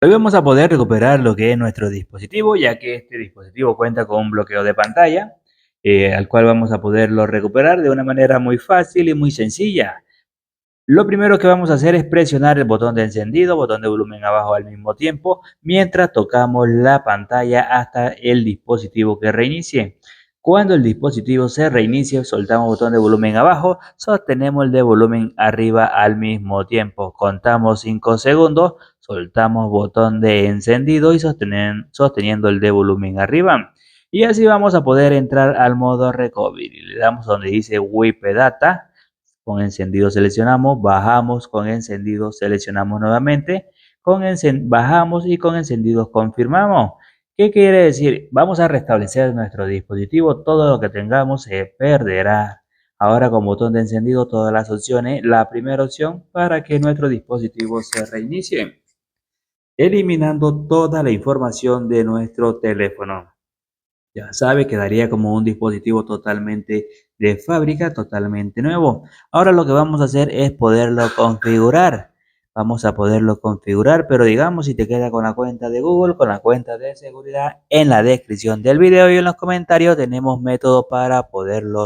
Hoy vamos a poder recuperar lo que es nuestro dispositivo, ya que este dispositivo cuenta con un bloqueo de pantalla, al cual vamos a poderlo recuperar de una manera muy fácil y muy sencilla. Lo primero que vamos a hacer es presionar el botón de encendido, botón de volumen abajo al mismo tiempo, mientras tocamos la pantalla hasta el dispositivo que reinicie. Cuando el dispositivo se reinicie, soltamos botón de volumen abajo, sostenemos el de volumen arriba al mismo tiempo. Contamos 5 segundos, soltamos botón de encendido y sosteniendo el de volumen arriba. Y así vamos a poder entrar al modo recovery. Le damos donde dice Wipe Data. Con encendido seleccionamos, bajamos, con encendido seleccionamos nuevamente, bajamos y con encendidos confirmamos. ¿Qué quiere decir? Vamos a restablecer nuestro dispositivo, todo lo que tengamos se perderá. Ahora con botón de encendido todas las opciones, la primera opción para que nuestro dispositivo se reinicie, eliminando toda la información de nuestro teléfono. Ya sabe, quedaría como un dispositivo totalmente de fábrica, totalmente nuevo. Ahora lo que vamos a hacer es poderlo configurar. Vamos a poderlo configurar, pero digamos si te queda con la cuenta de Google, con la cuenta de seguridad, en la descripción del video y en los comentarios tenemos método para poderlo